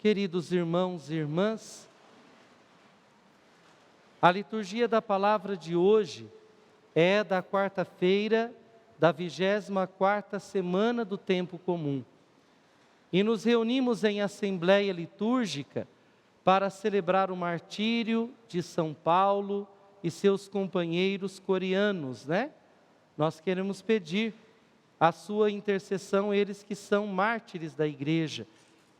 Queridos irmãos e irmãs, a liturgia da palavra de hoje é da quarta-feira da 24ª semana do tempo comum. E nos reunimos em assembleia litúrgica para celebrar o martírio de São Paulo e seus companheiros corianos, né? Nós queremos pedir a sua intercessão, eles que são mártires da igreja,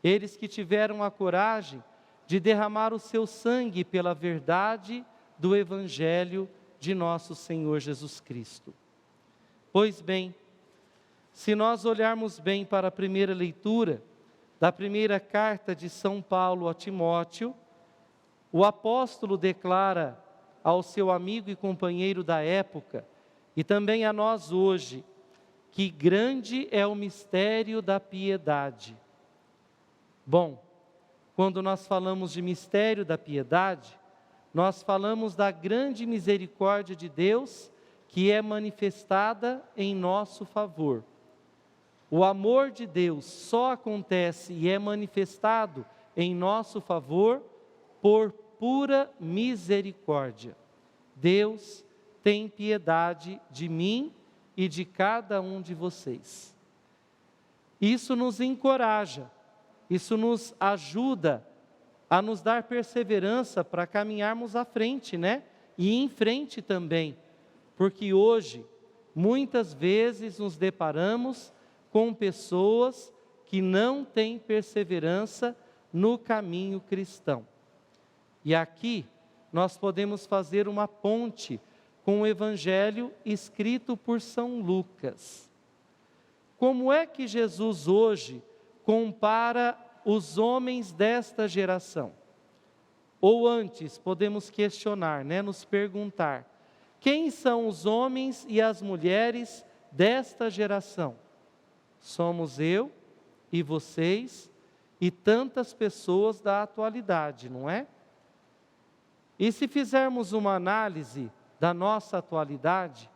eles que tiveram a coragem de derramar o seu sangue pela verdade do Evangelho de nosso Senhor Jesus Cristo. Pois bem, se nós olharmos bem para a primeira leitura da primeira carta de São Paulo a Timóteo, o apóstolo declara ao seu amigo e companheiro da época, e também a nós hoje, que grande é o mistério da piedade. Bom, quando nós falamos de mistério da piedade, nós falamos da grande misericórdia de Deus que é manifestada em nosso favor. O amor de Deus só acontece e é manifestado em nosso favor por pura misericórdia. Deus tem piedade de mim e de cada um de vocês. Isso nos encoraja, isso nos ajuda a nos dar perseverança para caminharmos à frente, né? E em frente também, porque hoje, muitas vezes nos deparamos com pessoas que não têm perseverança no caminho cristão. E aqui nós podemos fazer uma ponte com o Evangelho escrito por São Lucas. Como é que Jesus hoje compara os homens desta geração? Ou antes, podemos questionar, né, nos perguntar, quem são os homens e as mulheres desta geração? Somos eu e vocês e tantas pessoas da atualidade, não é? E se fizermos uma análise da nossa atualidade,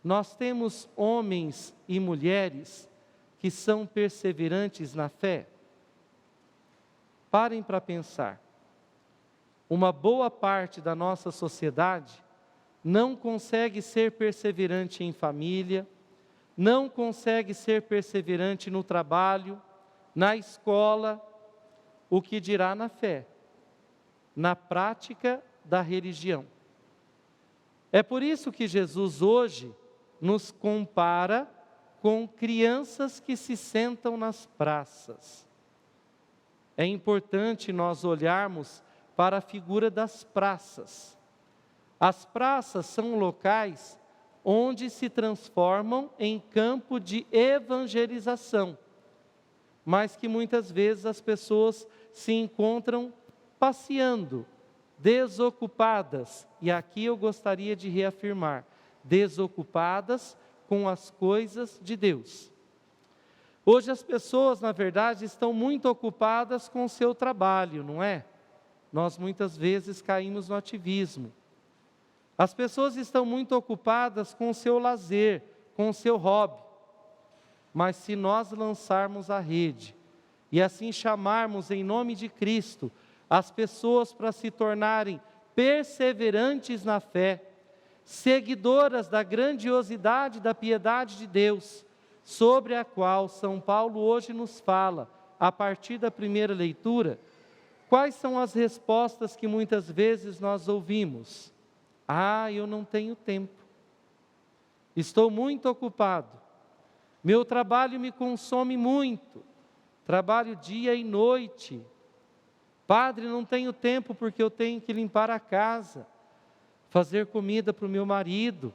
nós temos homens e mulheres que são perseverantes na fé? Parem para pensar. Uma boa parte da nossa sociedade não consegue ser perseverante em família, não consegue ser perseverante no trabalho, na escola, o que dirá na fé, na prática da religião. É por isso que Jesus hoje nos compara com crianças que se sentam nas praças. É importante nós olharmos para a figura das praças. As praças são locais onde se transformam em campo de evangelização, mas que muitas vezes as pessoas se encontram passeando, desocupadas, e aqui eu gostaria de reafirmar, desocupadas com as coisas de Deus. Hoje as pessoas, na verdade, estão muito ocupadas com o seu trabalho, não é? Nós muitas vezes caímos no ativismo. As pessoas estão muito ocupadas com o seu lazer, com o seu hobby. Mas se nós lançarmos a rede e assim chamarmos em nome de Cristo as pessoas para se tornarem perseverantes na fé, seguidoras da grandiosidade da piedade de Deus, sobre a qual São Paulo hoje nos fala, a partir da primeira leitura, quais são as respostas que muitas vezes nós ouvimos? Ah, eu não tenho tempo, estou muito ocupado, meu trabalho me consome muito, trabalho dia e noite, padre, não tenho tempo porque eu tenho que limpar a casa, fazer comida para o meu marido,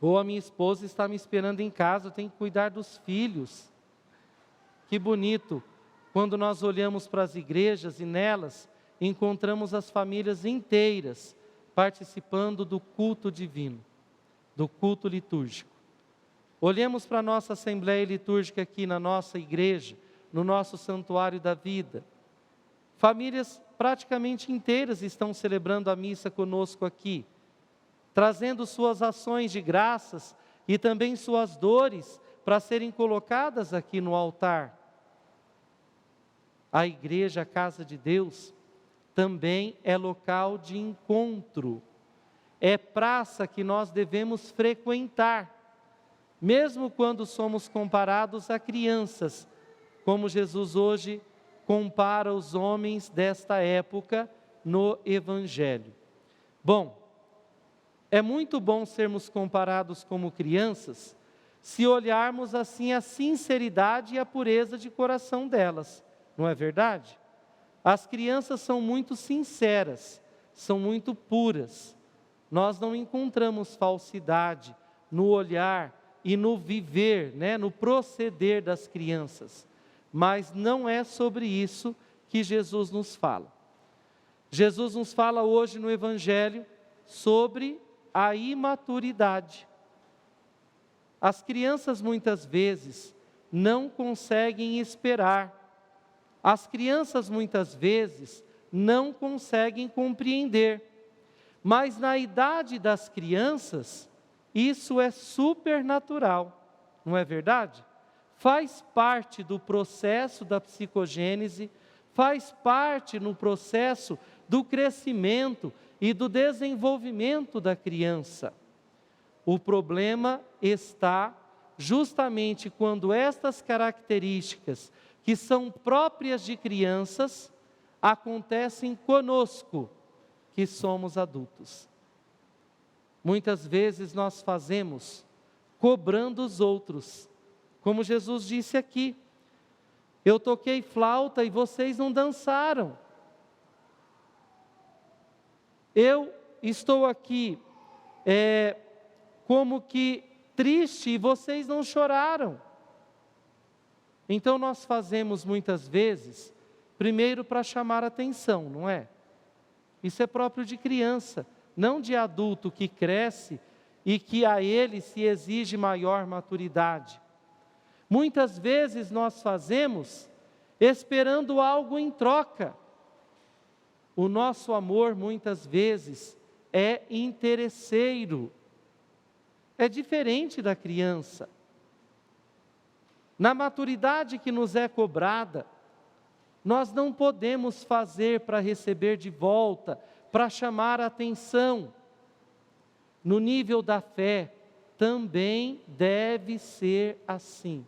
ou a minha esposa está me esperando em casa, eu tenho que cuidar dos filhos. Que bonito, quando nós olhamos para as igrejas e nelas encontramos as famílias inteiras participando do culto divino, do culto litúrgico. Olhemos para a nossa assembleia litúrgica aqui na nossa igreja, no nosso santuário da vida. Famílias praticamente inteiras estão celebrando a missa conosco aqui, trazendo suas ações de graças e também suas dores para serem colocadas aqui no altar. A igreja, a casa de Deus, também é local de encontro. É praça que nós devemos frequentar, mesmo quando somos comparados a crianças, como Jesus hoje compara os homens desta época no Evangelho. Bom, é muito bom sermos comparados como crianças, se olharmos assim a sinceridade e a pureza de coração delas, não é verdade? As crianças são muito sinceras, são muito puras. Nós não encontramos falsidade no olhar e no viver, no proceder das crianças. Mas não é sobre isso que Jesus nos fala. Jesus nos fala hoje no Evangelho sobre a imaturidade. As crianças muitas vezes não conseguem esperar. As crianças muitas vezes não conseguem compreender. Mas na idade das crianças, isso é supernatural, não é verdade? Faz parte do processo da psicogênese, faz parte no processo do crescimento e do desenvolvimento da criança. O problema está justamente quando estas características, que são próprias de crianças, acontecem conosco, que somos adultos. Muitas vezes nós fazemos cobrando os outros, como Jesus disse aqui: eu toquei flauta e vocês não dançaram. Eu estou aqui como que triste e vocês não choraram. Então nós fazemos muitas vezes, primeiro para chamar atenção, não é? Isso é próprio de criança, não de adulto que cresce e que a ele se exige maior maturidade. Muitas vezes nós fazemos esperando algo em troca. O nosso amor muitas vezes é interesseiro. É diferente da criança. Na maturidade que nos é cobrada, nós não podemos fazer para receber de volta, para chamar a atenção. No nível da fé, também deve ser assim.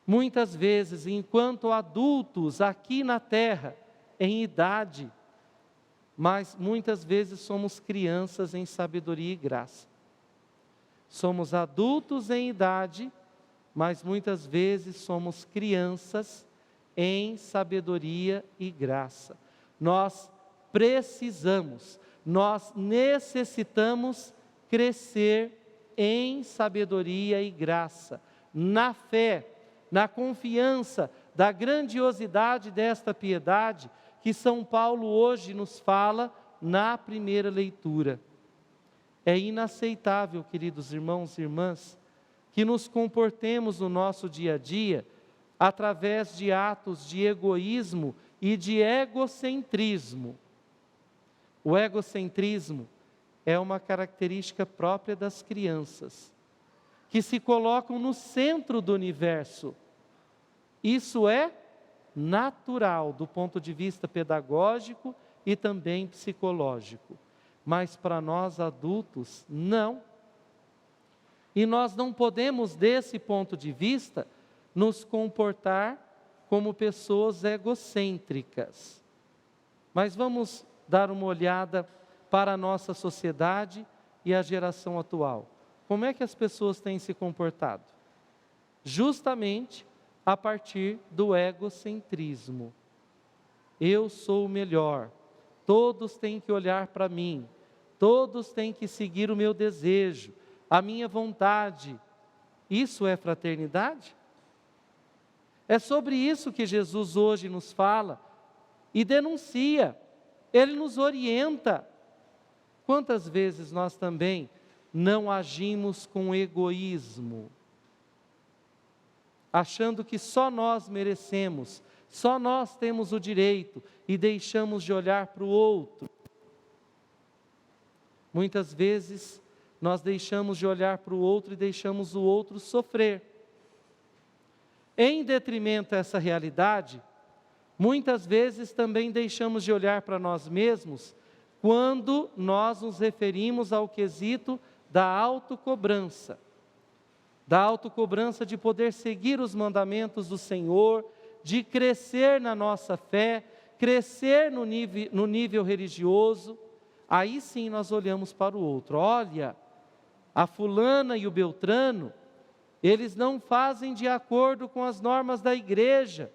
Muitas vezes, enquanto adultos aqui na terra, em idade, mas muitas vezes somos crianças em sabedoria e graça. Somos adultos em idade, mas muitas vezes somos crianças em sabedoria e graça. Nós precisamos, nós necessitamos crescer em sabedoria e graça, na fé, na confiança da grandiosidade desta piedade que São Paulo hoje nos fala na primeira leitura. É inaceitável, queridos irmãos e irmãs, que nos comportemos no nosso dia a dia através de atos de egoísmo e de egocentrismo. O egocentrismo é uma característica própria das crianças, que se colocam no centro do universo. Isso é natural do ponto de vista pedagógico e também psicológico. Mas para nós adultos, não. E nós não podemos, desse ponto de vista, nos comportar como pessoas egocêntricas. Mas vamos dar uma olhada para a nossa sociedade e a geração atual. Como é que as pessoas têm se comportado? Justamente a partir do egocentrismo. Eu sou o melhor, todos têm que olhar para mim, todos têm que seguir o meu desejo, a minha vontade. Isso é fraternidade? É sobre isso que Jesus hoje nos fala e denuncia, Ele nos orienta. Quantas vezes nós também não agimos com egoísmo, achando que só nós merecemos, só nós temos o direito e deixamos de olhar para o outro. Muitas vezes nós deixamos de olhar para o outro e deixamos o outro sofrer. Em detrimento a essa realidade, Muitas vezes também deixamos de olhar para nós mesmos quando nós nos referimos ao quesito da autocobrança. Da autocobrança de poder seguir os mandamentos do Senhor, de crescer na nossa fé, crescer no nível religioso. Aí sim nós olhamos para o outro. Olha, a fulana e o Beltrano, eles não fazem de acordo com as normas da igreja,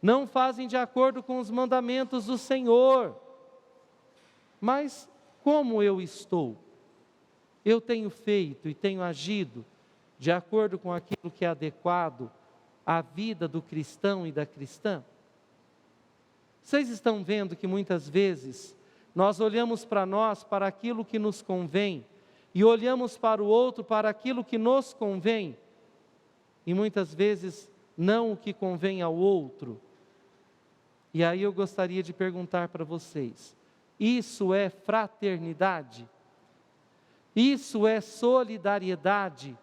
não fazem de acordo com os mandamentos do Senhor. Mas como eu estou? Eu tenho feito e tenho agido de acordo com aquilo que é adequado à vida do cristão e da cristã? Vocês estão vendo que muitas vezes nós olhamos para nós, para aquilo que nos convém, e olhamos para o outro, para aquilo que nos convém, e muitas vezes não o que convém ao outro. E aí eu gostaria de perguntar para vocês: isso é fraternidade? Isso é solidariedade?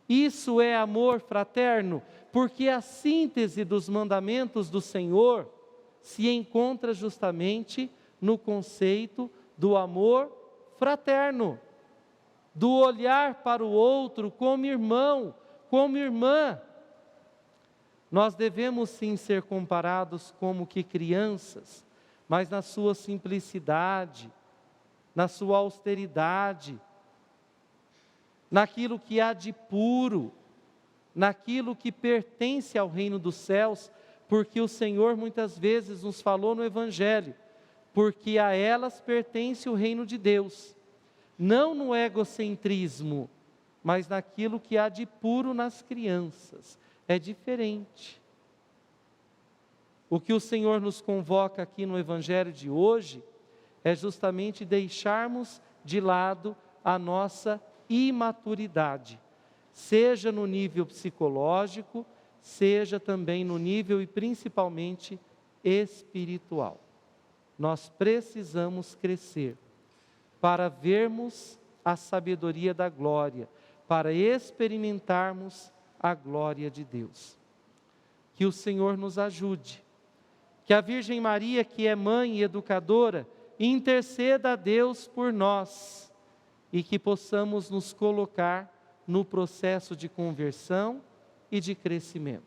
Isso é amor fraterno? Porque a síntese dos mandamentos do Senhor se encontra justamente no conceito do amor fraterno, do olhar para o outro como irmão, como irmã. Nós devemos sim ser comparados como que crianças, mas na sua simplicidade, na sua austeridade, naquilo que há de puro, naquilo que pertence ao reino dos céus, porque o Senhor muitas vezes nos falou no Evangelho, porque a elas pertence o reino de Deus, não no egocentrismo, mas naquilo que há de puro nas crianças. É diferente. O que o Senhor nos convoca aqui no Evangelho de hoje é justamente deixarmos de lado a nossa imaturidade, seja no nível psicológico, seja também no nível e principalmente espiritual. Nós precisamos crescer para vermos a sabedoria da glória, para experimentarmos a glória de Deus. Que o Senhor nos ajude, que a Virgem Maria, que é mãe e educadora, interceda a Deus por nós e que possamos nos colocar no processo de conversão e de crescimento.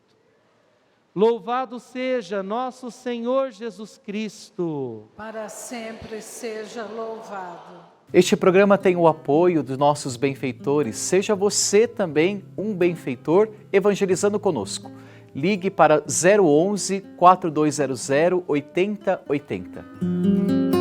Louvado seja nosso Senhor Jesus Cristo. Para sempre seja louvado. Este programa tem o apoio dos nossos benfeitores. Seja você também um benfeitor evangelizando conosco. Ligue para 011 4200 8080.